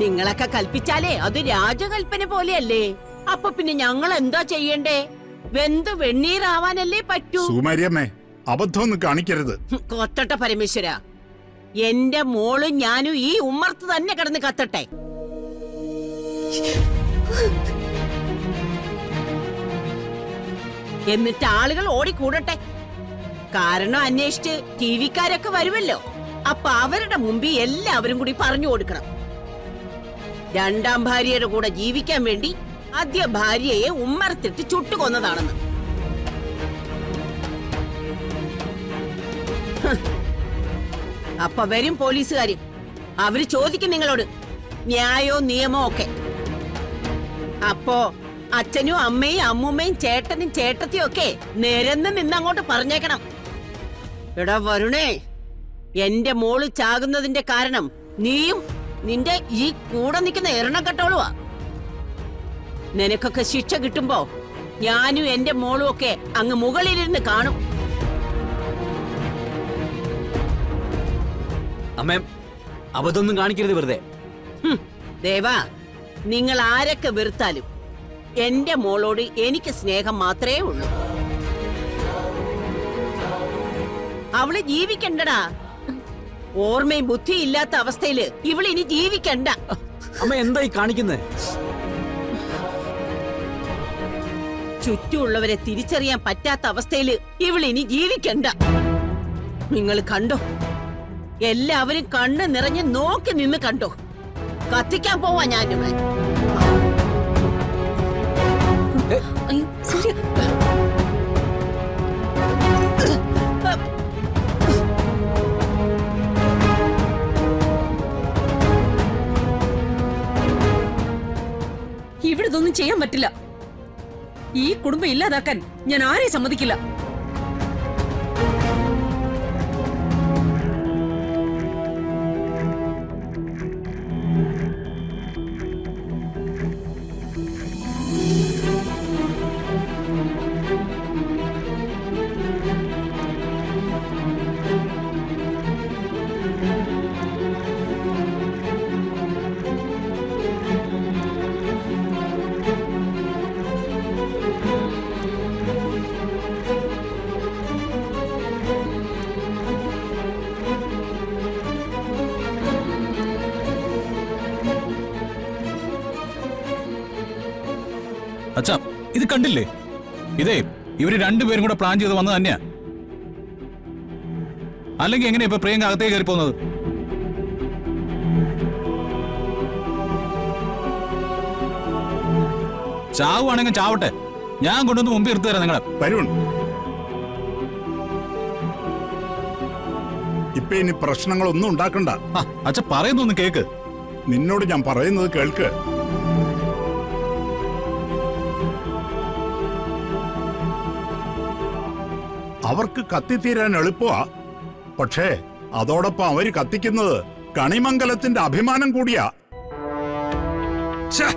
നിങ്ങളൊക്കെ കൽപ്പിച്ചാലേ അത് രാജകൽപ്പന പോലെയല്ലേ? അപ്പൊ പിന്നെ ഞങ്ങൾ എന്താ ചെയ്യണ്ടേ? വെന്ത് വെണ്ണീറാവാനല്ലേ പറ്റൂ. സുമാരിയമ്മേ, അബദ്ധമൊന്നും കാണിക്കരുത്. കൊത്തട്ട പരമേശ്വര, എന്റെ മോളും ഞാനും ഈ ഉമ്മർത്ത് തന്നെ കിടന്ന് കത്തട്ടെ. എന്നിട്ട് ആളുകൾ ഓടിക്കൂടട്ടെ. കാരണം അന്വേഷിച്ച് ടി വിക്കാരൊക്കെ വരുമല്ലോ. അപ്പൊ അവരുടെ മുമ്പിൽ എല്ലാവരും കൂടി പറഞ്ഞു കൊടുക്കണം, രണ്ടാം ഭാര്യയുടെ കൂടെ ജീവിക്കാൻ വേണ്ടി ആദ്യ ഭാര്യയെ ഉമ്മറത്തിട്ട് ചുട്ടുകൊന്നതാണെന്ന്. അപ്പൊ വരും പോലീസുകാര്. അവര് ചോദിക്കും നിങ്ങളോട് ന്യായോ നിയമോ ഒക്കെ. അപ്പോ അച്ഛനും അമ്മയും അമ്മൂമ്മയും ചേട്ടനും ചേട്ടത്തിയും ഒക്കെ നിരന്ന് നിന്നങ്ങോട്ട് പറഞ്ഞേക്കണം, എടാ വരുണേ, എന്റെ മോള് ചാകുന്നതിന്റെ കാരണം നീയും നിന്റെ ഈ കൂടെ നിൽക്കുന്ന എറണക്കെട്ടോളുവാ. നിനക്കൊക്കെ ശിക്ഷ കിട്ടുമ്പോ ഞാനും എന്റെ മോളും ഒക്കെ അങ്ങ് മുകളിലിരുന്ന് കാണും. അമ്മേ, അബദ്ധമൊന്നും കാണിക്കരുത് വെറുതെ. ദേവാ, നിങ്ങൾ ആരൊക്കെ വെറുത്താലും എന്റെ മോളോട് എനിക്ക് സ്നേഹം മാത്രമേ ഉള്ളൂ. അവള് ജീവിക്കണ്ടടാ. ഓർമ്മയും ബുദ്ധിയും ഇല്ലാത്ത അവസ്ഥയില് ഇവളിനി ജീവിക്കണ്ട. അമ്മ എന്തായി കാണിക്കുന്നേ? ചുറ്റുമുള്ളവരെ തിരിച്ചറിയാൻ പറ്റാത്ത അവസ്ഥയില് ഇവളിനി ജീവിക്കണ്ട. നിങ്ങൾ കണ്ടോ, എല്ലാവരും കണ്ണ് നിറഞ്ഞ് നോക്കി നിന്ന് കണ്ടോ. കത്തിക്കാൻ പോവാ ഞാനിവിടെ. ഇവിടെ ഇതൊന്നും ചെയ്യാൻ പറ്റില്ല. ഈ കുടുംബം ഇല്ലാതാക്കാൻ ഞാൻ ആരെയും സമ്മതിക്കില്ല. അച്ഛാ, ഇത് കണ്ടില്ലേ? ഇതേ ഇവര് രണ്ടുപേരും കൂടെ പ്ലാൻ ചെയ്ത് വന്നത് തന്നെയാ. അല്ലെങ്കിൽ എങ്ങനെയാ ഇപ്പൊ പ്രിയങ്ക അകത്തേക്ക് കയറി പോകുന്നത്? ചാവുവാണെങ്കിൽ ചാവട്ടെ, ഞാൻ കൊണ്ടുവന്ന് മുമ്പ് എടുത്തു തരാം നിങ്ങളെ. വരുൺ, ഇപ്പൊ ഇനി പ്രശ്നങ്ങളൊന്നും ഉണ്ടാക്കണ്ട. അച്ഛ പറയുന്നൊന്ന് കേക്ക്. നിന്നോട് ഞാൻ പറയുന്നത് കേൾക്ക്. അവർക്ക് കത്തിത്തീരാൻ എളുപ്പമാ, പക്ഷേ അതോടൊപ്പം അവര് കത്തിക്കുന്നത് കണിമംഗലത്തിന്റെ അഭിമാനം കൂടിയാ. ഛേ!